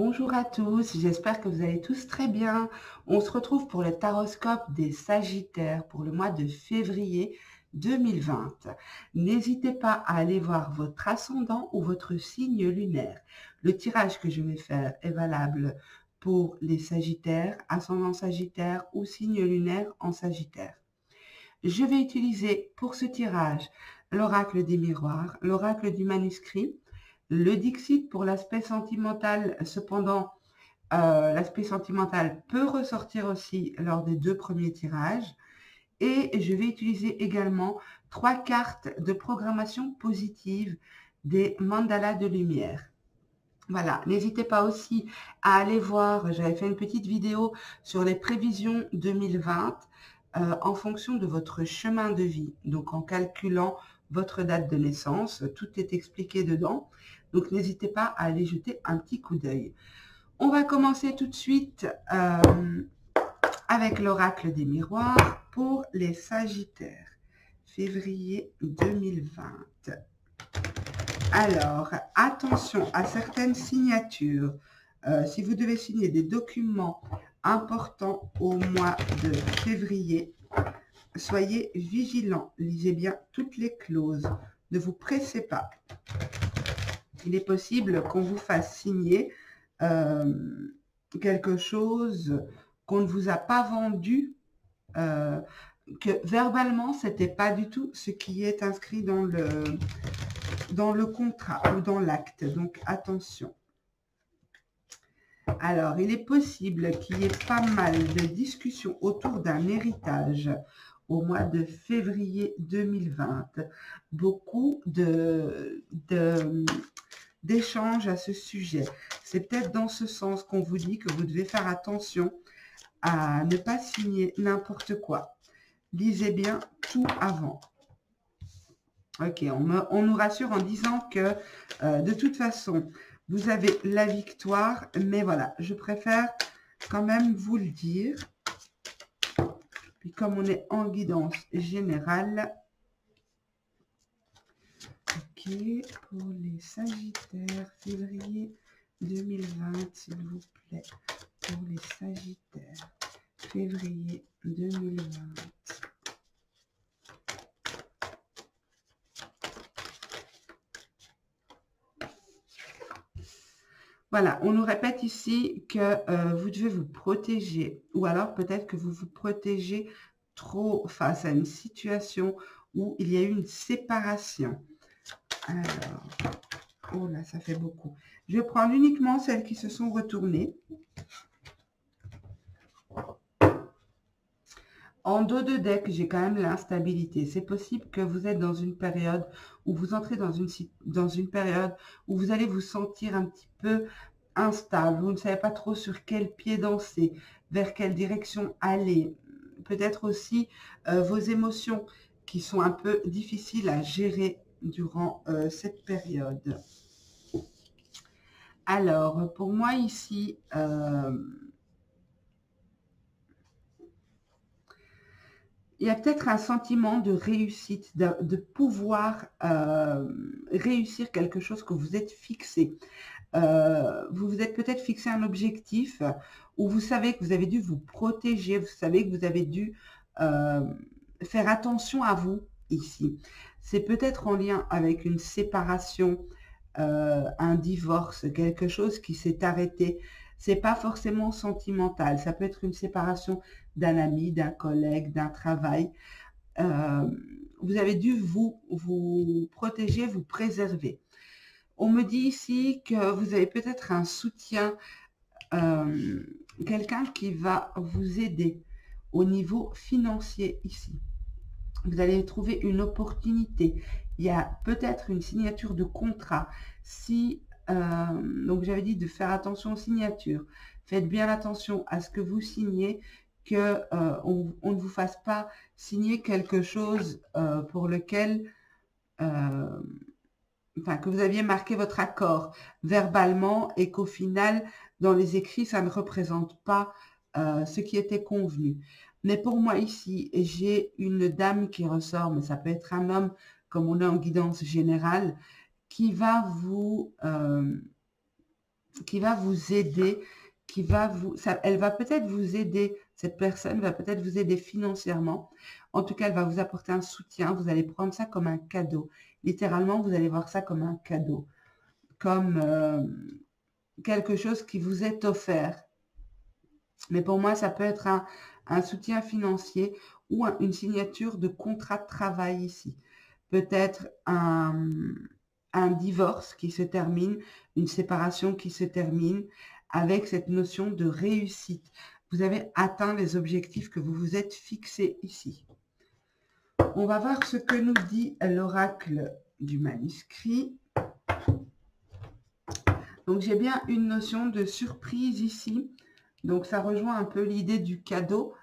Bonjour à tous, j'espère que vous allez tous très bien. On se retrouve pour le taroscope des Sagittaires pour le mois de février 2020. N'hésitez pas à aller voir votre ascendant ou votre signe lunaire. Le tirage que je vais faire est valable pour les Sagittaires, ascendant Sagittaire ou signe lunaire en Sagittaire. Je vais utiliser pour ce tirage l'oracle des miroirs, l'oracle du manuscrit, le Dixit pour l'aspect sentimental. Cependant, l'aspect sentimental peut ressortir aussi lors des 2 premiers tirages. Et je vais utiliser également 3 cartes de programmation positive des mandalas de lumière. Voilà, n'hésitez pas aussi à aller voir, j'avais fait une petite vidéo sur les prévisions 2020 en fonction de votre chemin de vie. Donc en calculant votre date de naissance, tout est expliqué dedans. Donc n'hésitez pas à aller jeter un petit coup d'œil. On va commencer tout de suite avec l'oracle des miroirs pour les Sagittaires, février 2020. Alors, attention à certaines signatures. Si vous devez signer des documents importants au mois de février, soyez vigilants. Lisez bien toutes les clauses. Ne vous pressez pas. Il est possible qu'on vous fasse signer quelque chose qu'on ne vous a pas vendu, que verbalement, ce n'était pas du tout ce qui est inscrit dans le contrat ou dans l'acte. Donc, attention. Alors, il est possible qu'il y ait pas mal de discussions autour d'un héritage au mois de février 2020. Beaucoup d'échanges à ce sujet. C'est peut-être dans ce sens qu'on vous dit que vous devez faire attention à ne pas signer n'importe quoi. Lisez bien tout avant. Ok, on nous rassure en disant que de toute façon, vous avez la victoire, mais voilà, je préfère quand même vous le dire. Puis comme on est en guidance générale, ok, pour les Sagittaires, février 2020, s'il vous plaît, pour les Sagittaires, février 2020. Voilà, on nous répète ici que vous devez vous protéger, ou alors peut-être que vous vous protégez trop face à une situation où il y a eu une séparation. Alors, oh là, ça fait beaucoup. Je vais prendre uniquement celles qui se sont retournées. En dos de deck, j'ai quand même l'instabilité. C'est possible que vous êtes dans une période où vous entrez dans une période où vous allez vous sentir un petit peu instable. Vous ne savez pas trop sur quel pied danser, vers quelle direction aller. Peut-être aussi vos émotions qui sont un peu difficiles à gérer durant cette période. Alors, pour moi ici, il y a peut-être un sentiment de réussite, de pouvoir réussir quelque chose que vous êtes fixé. Vous vous êtes peut-être fixé un objectif où vous savez que vous avez dû vous protéger, vous savez que vous avez dû faire attention à vous ici. C'est peut-être en lien avec une séparation, un divorce, quelque chose qui s'est arrêté. C'est pas forcément sentimental, ça peut être une séparation d'un ami, d'un collègue, d'un travail. Vous avez dû vous protéger, vous préserver. On me dit ici que vous avez peut-être un soutien, quelqu'un qui va vous aider au niveau financier ici. Vous allez trouver une opportunité. Il y a peut-être une signature de contrat. Si donc j'avais dit de faire attention aux signatures. Faites bien attention à ce que vous signez, que on ne vous fasse pas signer quelque chose pour lequel que vous aviez marqué votre accord verbalement et qu'au final, dans les écrits, ça ne représente pas ce qui était convenu. Mais pour moi ici, j'ai une dame qui ressort, mais ça peut être un homme, comme on est en guidance générale, qui va vous qui va vous aider, elle va peut-être vous aider, cette personne va peut-être vous aider financièrement. En tout cas, elle va vous apporter un soutien. Vous allez prendre ça comme un cadeau. Littéralement, vous allez voir ça comme un cadeau, comme quelque chose qui vous est offert. Mais pour moi, ça peut être un soutien financier ou une signature de contrat de travail ici. Peut-être un divorce qui se termine, une séparation qui se termine avec cette notion de réussite. Vous avez atteint les objectifs que vous vous êtes fixés ici. On va voir ce que nous dit l'oracle du manuscrit. Donc, j'ai bien une notion de surprise ici. Donc, ça rejoint un peu l'idée du cadeau.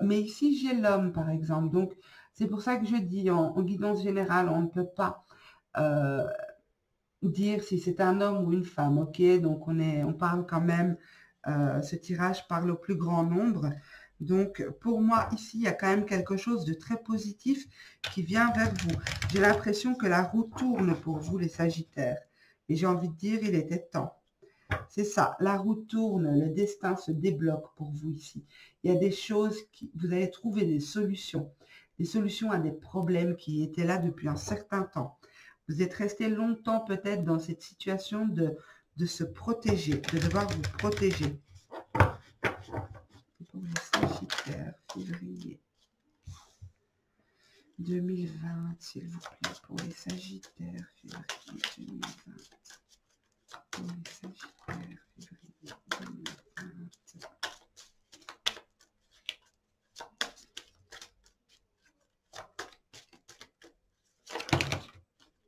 Mais ici, j'ai l'homme, par exemple. Donc, c'est pour ça que je dis, en guidance générale, on ne peut pas dire si c'est un homme ou une femme. Ok, donc on parle quand même, ce tirage parle au plus grand nombre. Donc, pour moi, ici, il y a quand même quelque chose de très positif qui vient vers vous. J'ai l'impression que la roue tourne pour vous, les Sagittaires. Et j'ai envie de dire, il était temps. C'est ça, la roue tourne, le destin se débloque pour vous ici. Il y a des choses, vous allez trouver des solutions à des problèmes qui étaient là depuis un certain temps. Vous êtes resté longtemps peut-être dans cette situation de se protéger, de devoir vous protéger. Pour les Sagittaires, février 2020, s'il vous plaît, pour les Sagittaires, février 2020. Pour les Sagittaires, février 2020.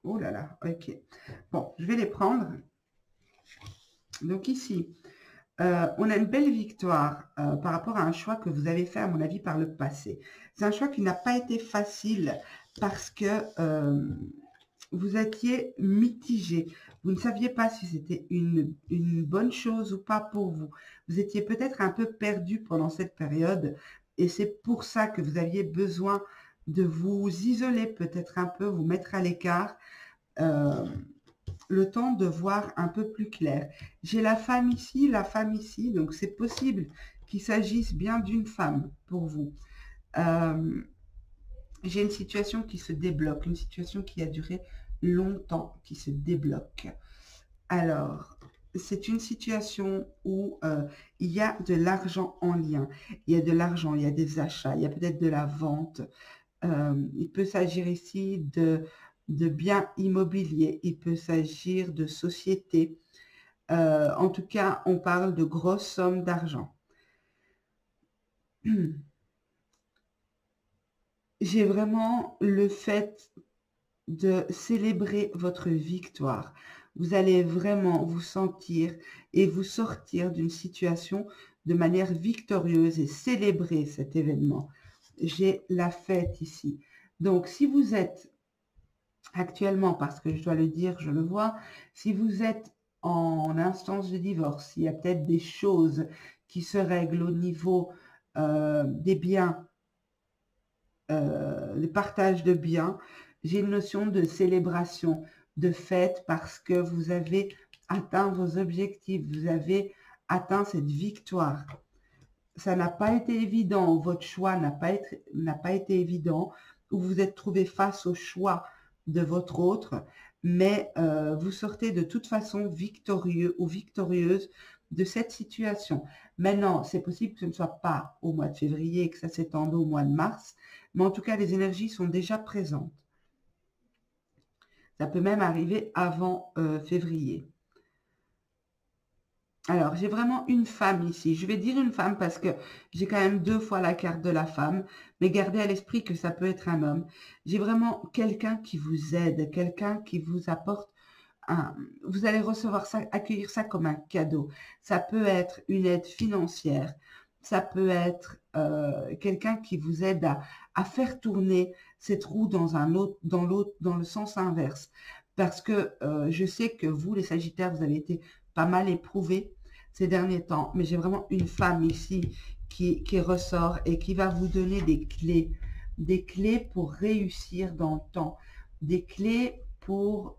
Oh là là, ok. Bon, je vais les prendre. Donc ici, on a une belle victoire par rapport à un choix que vous avez fait, à mon avis, par le passé. C'est un choix qui n'a pas été facile parce que vous étiez mitigé. Vous ne saviez pas si c'était une bonne chose ou pas pour vous. Vous étiez peut-être un peu perdu pendant cette période et c'est pour ça que vous aviez besoin de vous isoler peut-être un peu, vous mettre à l'écart, le temps de voir un peu plus clair. J'ai la femme ici, donc c'est possible qu'il s'agisse bien d'une femme pour vous. J'ai une situation qui se débloque, une situation qui a duré longtemps, qui se débloque. Alors, c'est une situation où il y a de l'argent en lien. Il y a de l'argent, il y a des achats, il y a peut-être de la vente. Il peut s'agir ici de biens immobiliers, il peut s'agir de sociétés. En tout cas, on parle de grosses sommes d'argent. J'ai vraiment le fait de célébrer votre victoire. Vous allez vraiment vous sentir et vous sortir d'une situation de manière victorieuse et célébrer cet événement. J'ai la fête ici. Donc, si vous êtes actuellement, parce que je dois le dire, je le vois, si vous êtes en instance de divorce, il y a peut-être des choses qui se règlent au niveau des biens, le partage de biens. J'ai une notion de célébration, de fête, parce que vous avez atteint vos objectifs, vous avez atteint cette victoire. Ça n'a pas été évident, votre choix n'a pas été évident, ou vous êtes trouvé face au choix de votre autre, mais vous sortez de toute façon victorieux ou victorieuse de cette situation. Maintenant, c'est possible que ce ne soit pas au mois de février et que ça s'étende au mois de mars, mais en tout cas, les énergies sont déjà présentes. Ça peut même arriver avant février. Alors, j'ai vraiment une femme ici. Je vais dire une femme parce que j'ai quand même 2 fois la carte de la femme, mais gardez à l'esprit que ça peut être un homme. J'ai vraiment quelqu'un qui vous aide, quelqu'un qui vous apporte vous allez recevoir ça, accueillir ça comme un cadeau. Ça peut être une aide financière, ça peut être quelqu'un qui vous aide à faire tourner cette roue dans le sens inverse. Parce que je sais que vous, les Sagittaires, vous avez été pas mal éprouvés ces derniers temps, mais j'ai vraiment une femme ici qui ressort et qui va vous donner des clés pour réussir dans le temps, des clés pour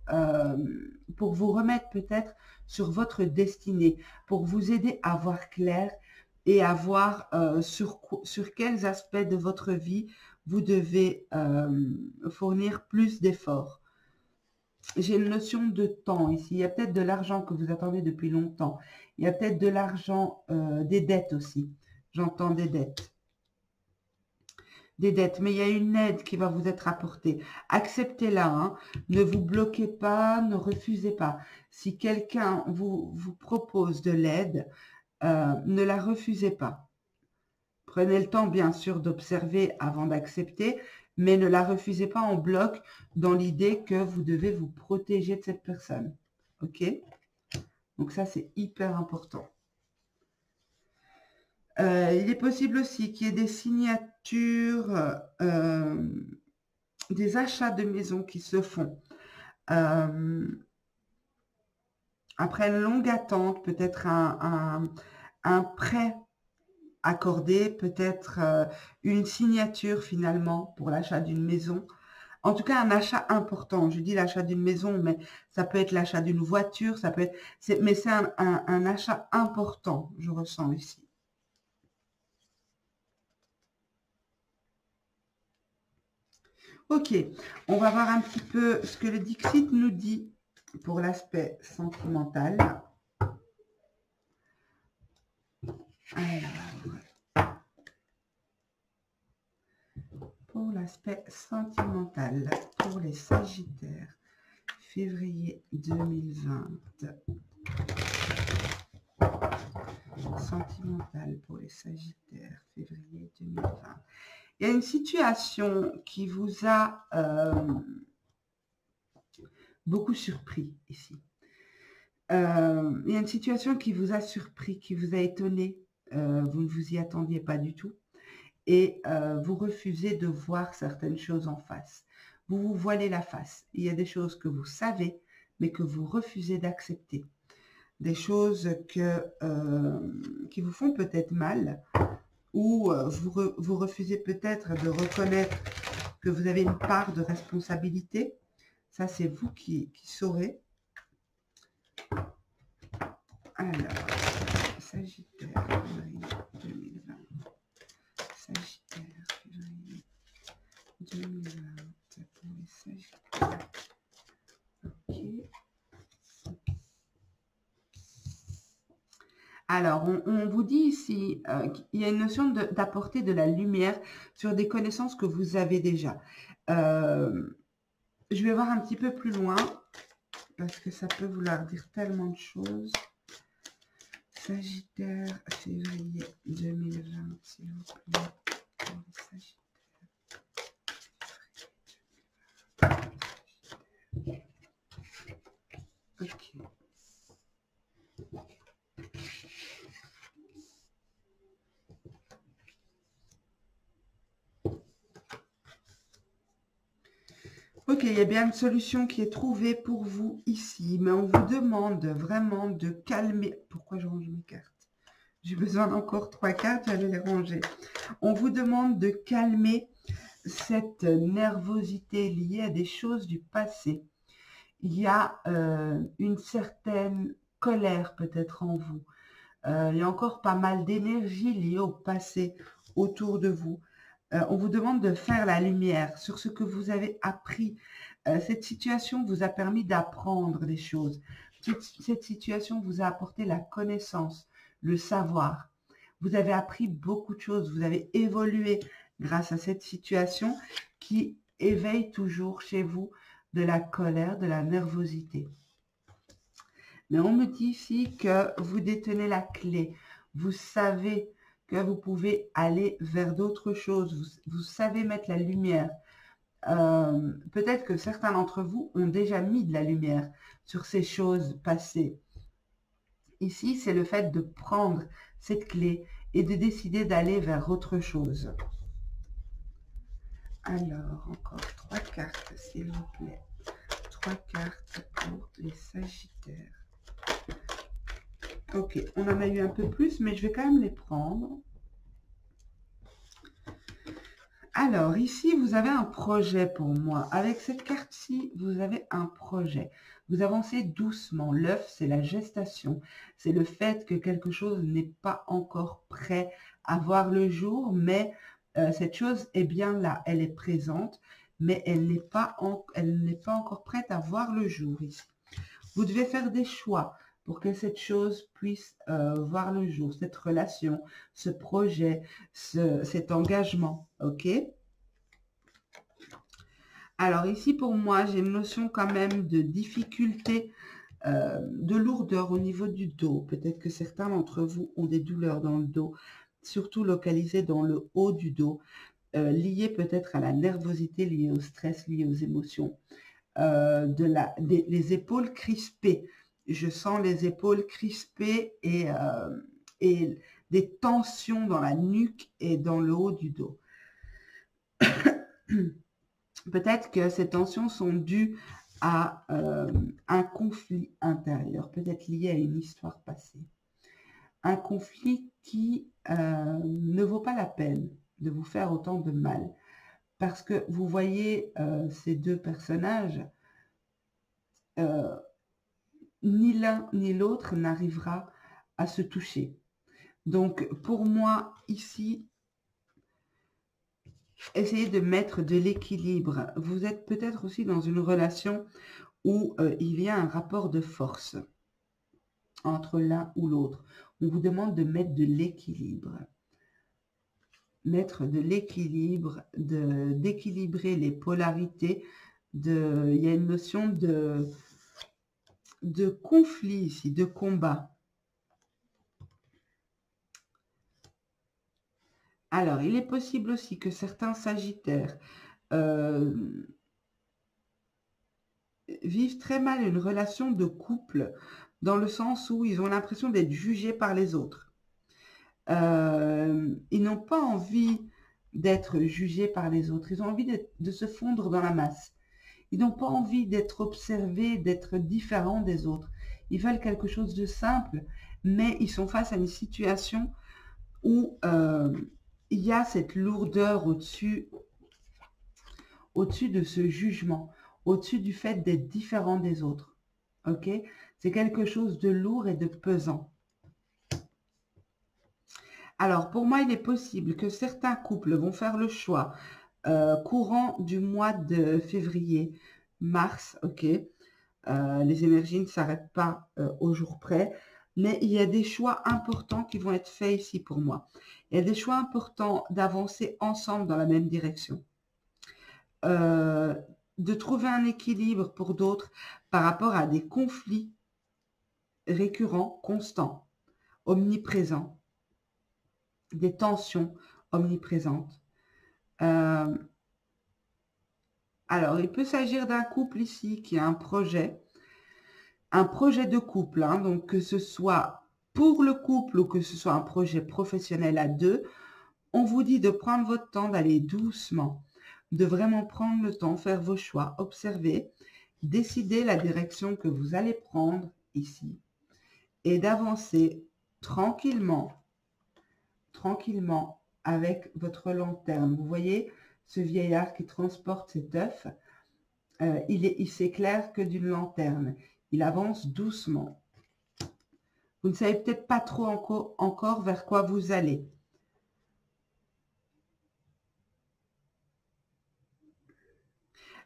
vous remettre peut-être sur votre destinée, pour vous aider à voir clair et à voir sur quels aspects de votre vie vous devez fournir plus d'efforts. J'ai une notion de temps ici. Il y a peut-être de l'argent que vous attendez depuis longtemps. Il y a peut-être de l'argent, des dettes aussi. J'entends des dettes. Des dettes, mais il y a une aide qui va vous être apportée. Acceptez-la, hein. Ne vous bloquez pas, ne refusez pas. Si quelqu'un vous propose de l'aide, ne la refusez pas. Prenez le temps, bien sûr, d'observer avant d'accepter, mais ne la refusez pas en bloc dans l'idée que vous devez vous protéger de cette personne. OK? Donc ça, c'est hyper important. Il est possible aussi qu'il y ait des signatures, des achats de maisons qui se font. Après une longue attente, peut-être un prêt accordé, peut-être une signature finalement pour l'achat d'une maison. En tout cas, un achat important. Je dis l'achat d'une maison, mais ça peut être l'achat d'une voiture, ça peut être, mais c'est un achat important, je ressens ici. Ok, on va voir un petit peu ce que le Dixit nous dit pour l'aspect sentimental. Alors, pour l'aspect sentimental, pour les Sagittaires, février 2020. Sentimental pour les Sagittaires, février 2020. Il y a une situation qui vous a beaucoup surpris ici. Il y a une situation qui vous a surpris, qui vous a étonné. Vous ne vous y attendiez pas du tout. Et vous refusez de voir certaines choses en face. Vous vous voilez la face. Il y a des choses que vous savez, mais que vous refusez d'accepter. Des choses qui vous font peut-être mal, ou vous refusez peut-être de reconnaître que vous avez une part de responsabilité. Ça, c'est vous qui saurez. Alors, Sagittaire, février 2020. Sagittaire, février 2020 pour les Sagittaires. Ok. Alors, on vous dit ici qu'il y a une notion d'apporter de la lumière sur des connaissances que vous avez déjà. Je vais voir un petit peu plus loin, parce que ça peut vouloir dire tellement de choses. Sagittaire, février 2020, s'il vous plaît, pour les Sagittaires. Ok. Ok, il y a bien une solution qui est trouvée pour vous ici, mais on vous demande vraiment de calmer. Pourquoi je range mes cartes? J'ai besoin d'encore 3 cartes, j'allais les ranger. On vous demande de calmer cette nervosité liée à des choses du passé. Il y a une certaine colère peut-être en vous. Il y a encore pas mal d'énergie liée au passé autour de vous. On vous demande de faire la lumière sur ce que vous avez appris. Cette situation vous a permis d'apprendre des choses. Cette situation vous a apporté la connaissance, le savoir. Vous avez appris beaucoup de choses. Vous avez évolué grâce à cette situation qui éveille toujours chez vous de la colère, de la nervosité. Mais on me dit ici que vous détenez la clé. Vous savez que vous pouvez aller vers d'autres choses. Vous savez mettre la lumière. Peut-être que certains d'entre vous ont déjà mis de la lumière sur ces choses passées. Ici, c'est le fait de prendre cette clé et de décider d'aller vers autre chose. Alors, encore 3 cartes, s'il vous plaît. 3 cartes pour les Sagittaires. Ok, on en a eu un peu plus, mais je vais quand même les prendre. Alors, ici, vous avez un projet pour moi. Avec cette carte-ci, vous avez un projet. Vous avancez doucement. L'œuf, c'est la gestation. C'est le fait que quelque chose n'est pas encore prêt à voir le jour, mais cette chose est bien là. Elle est présente, mais elle n'est pas encore prête à voir le jour ici. Vous devez faire des choix pour que cette chose puisse voir le jour, cette relation, ce projet, cet engagement, ok? Alors ici, pour moi, j'ai une notion quand même de difficulté, de lourdeur au niveau du dos. Peut-être que certains d'entre vous ont des douleurs dans le dos, surtout localisées dans le haut du dos, liées peut-être à la nervosité, liées au stress, liées aux émotions, les épaules crispées. Je sens les épaules crispées et des tensions dans la nuque et dans le haut du dos. Peut-être que ces tensions sont dues à un conflit intérieur, peut-être lié à une histoire passée. Un conflit qui ne vaut pas la peine de vous faire autant de mal. Parce que vous voyez ces deux personnages, ni l'un ni l'autre n'arrivera à se toucher. Donc, pour moi, ici, essayez de mettre de l'équilibre. Vous êtes peut-être aussi dans une relation où il y a un rapport de force entre l'un ou l'autre. On vous demande de mettre de l'équilibre. Mettre de l'équilibre, d'équilibrer les polarités. Il y a une notion de conflit ici, de combat. Alors, il est possible aussi que certains sagittaires vivent très mal une relation de couple, dans le sens où ils ont l'impression d'être jugés par les autres. Ils n'ont pas envie d'être jugés par les autres. Ils ont envie de se fondre dans la masse. Ils n'ont pas envie d'être observés, d'être différents des autres. Ils veulent quelque chose de simple, mais ils sont face à une situation où il y a cette lourdeur au-dessus de ce jugement, au-dessus du fait d'être différent des autres. Ok? C'est quelque chose de lourd et de pesant. Alors, pour moi, il est possible que certains couples vont faire le choix courant du mois de février, mars, ok? Les énergies ne s'arrêtent pas au jour près, mais il y a des choix importants qui vont être faits ici pour moi. Il y a des choix importants d'avancer ensemble dans la même direction. De trouver un équilibre pour d'autres par rapport à des conflits récurrents, constants, omniprésents, des tensions omniprésentes. Alors, il peut s'agir d'un couple ici qui a un projet de couple, hein, donc que ce soit pour le couple ou que ce soit un projet professionnel à deux, on vous dit de prendre votre temps, d'aller doucement, de vraiment prendre le temps, faire vos choix, observer, décider la direction que vous allez prendre ici et d'avancer tranquillement avec votre lanterne. Vous voyez ce vieillard qui transporte cet œuf, il s'éclaire que d'une lanterne. Il avance doucement. Vous ne savez peut-être pas trop encore vers quoi vous allez.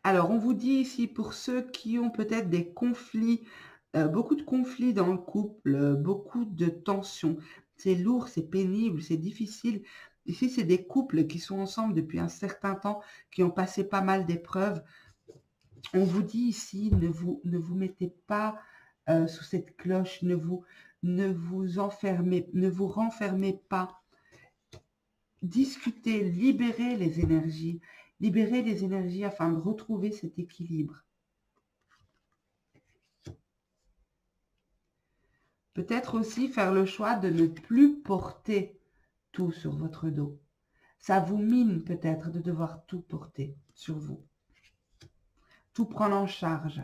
Alors, on vous dit ici, pour ceux qui ont peut-être des conflits, beaucoup de conflits dans le couple, beaucoup de tensions. C'est lourd, c'est pénible, c'est difficile. Ici, c'est des couples qui sont ensemble depuis un certain temps, qui ont passé pas mal d'épreuves. On vous dit ici, ne vous mettez pas sous cette cloche, ne vous renfermez pas. Discutez, libérez les énergies afin de retrouver cet équilibre. Peut-être aussi faire le choix de ne plus porter tout sur votre dos. Ça vous mine peut-être de devoir tout porter sur vous. Tout prendre en charge.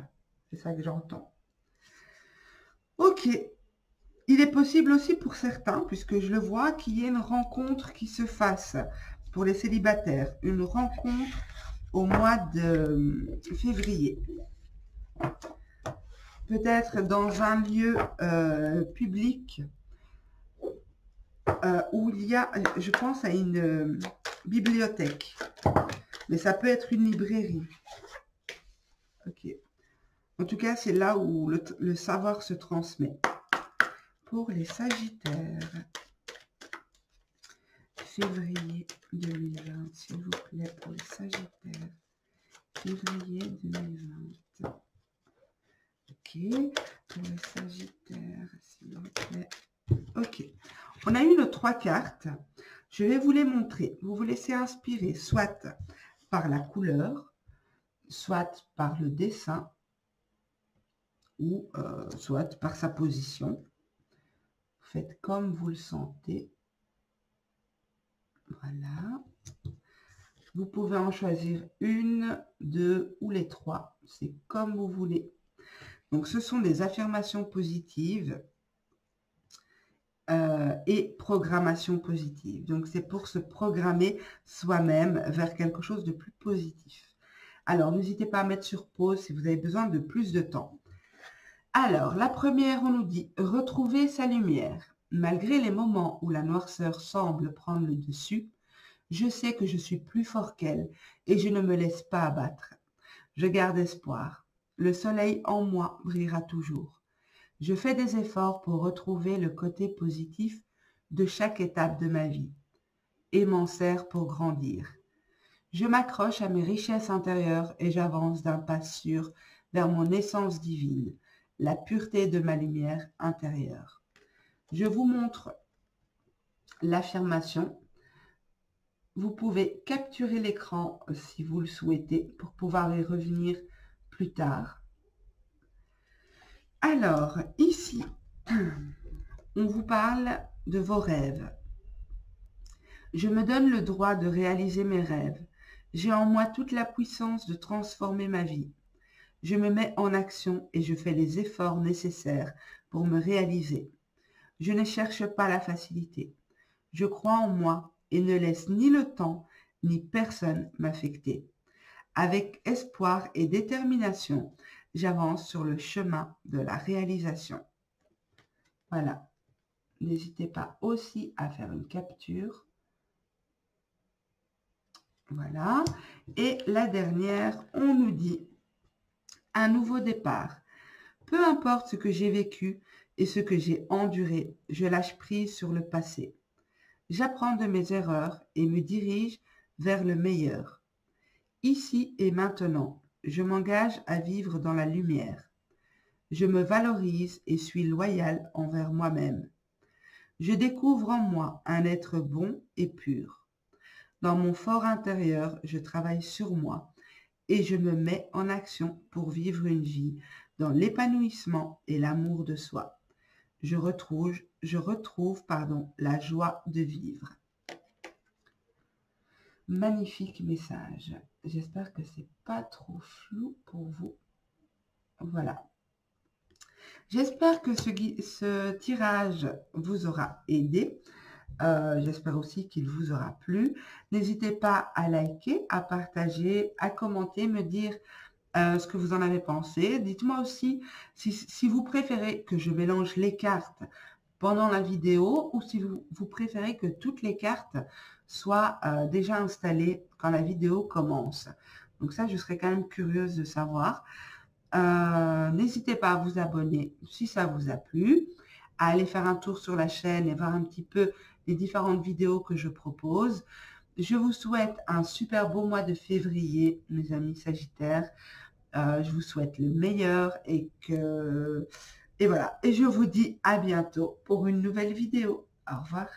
C'est ça que j'entends. Ok. Il est possible aussi pour certains, puisque je le vois, qu'il y ait une rencontre qui se fasse pour les célibataires, une rencontre au mois de février. Peut-être dans un lieu public où il y a, je pense à une bibliothèque, mais ça peut être une librairie. Ok. En tout cas, c'est là où le savoir se transmet. Pour les Sagittaires, février 2020, s'il vous plaît, pour les Sagittaires, février 2020. Ok, pour les Sagittaires, s'il vous plaît. Ok, on a eu nos 3 cartes. Je vais vous les montrer. Vous vous laissez inspirer soit par la couleur, soit par le dessin, ou soit par sa position. Faites comme vous le sentez. Voilà. Vous pouvez en choisir une, 2 ou les 3. C'est comme vous voulez. Donc, ce sont des affirmations positives et programmation positive. Donc, c'est pour se programmer soi-même vers quelque chose de plus positif. Alors, n'hésitez pas à mettre sur pause si vous avez besoin de plus de temps. Alors, la première, on nous dit « Retrouver sa lumière. Malgré les moments où la noirceur semble prendre le dessus, je sais que je suis plus fort qu'elle et je ne me laisse pas abattre. Je garde espoir. Le soleil en moi brillera toujours. Je fais des efforts pour retrouver le côté positif de chaque étape de ma vie et m'en sers pour grandir. Je m'accroche à mes richesses intérieures et j'avance d'un pas sûr vers mon essence divine, la pureté de ma lumière intérieure. » Je vous montre l'affirmation. Vous pouvez capturer l'écran si vous le souhaitez pour pouvoir y revenir plus tard. Alors, ici, on vous parle de vos rêves. Je me donne le droit de réaliser mes rêves. J'ai en moi toute la puissance de transformer ma vie. Je me mets en action et je fais les efforts nécessaires pour me réaliser. Je ne cherche pas la facilité. Je crois en moi et ne laisse ni le temps ni personne m'affecter. Avec espoir et détermination, j'avance sur le chemin de la réalisation. Voilà. N'hésitez pas aussi à faire une capture. Voilà. Et la dernière, on nous dit un nouveau départ. Peu importe ce que j'ai vécu et ce que j'ai enduré, je lâche prise sur le passé. J'apprends de mes erreurs et me dirige vers le meilleur. Ici et maintenant, je m'engage à vivre dans la lumière. Je me valorise et suis loyal envers moi-même. Je découvre en moi un être bon et pur. Dans mon fort intérieur, je travaille sur moi et je me mets en action pour vivre une vie dans l'épanouissement et l'amour de soi. Je retrouve la joie de vivre. Magnifique message. J'espère que c'est pas trop flou pour vous. Voilà. J'espère que ce tirage vous aura aidé. J'espère aussi qu'il vous aura plu. N'hésitez pas à liker, à partager, à commenter, me dire ce que vous en avez pensé. Dites-moi aussi si vous préférez que je mélange les cartes pendant la vidéo ou si vous préférez que toutes les cartes soient déjà installées quand la vidéo commence. Donc ça, je serais quand même curieuse de savoir. N'hésitez pas à vous abonner si ça vous a plu, à aller faire un tour sur la chaîne et voir un petit peu les différentes vidéos que je propose. Je vous souhaite un super beau mois de février, mes amis Sagittaires. Je vous souhaite le meilleur et voilà. Et je vous dis à bientôt pour une nouvelle vidéo. Au revoir.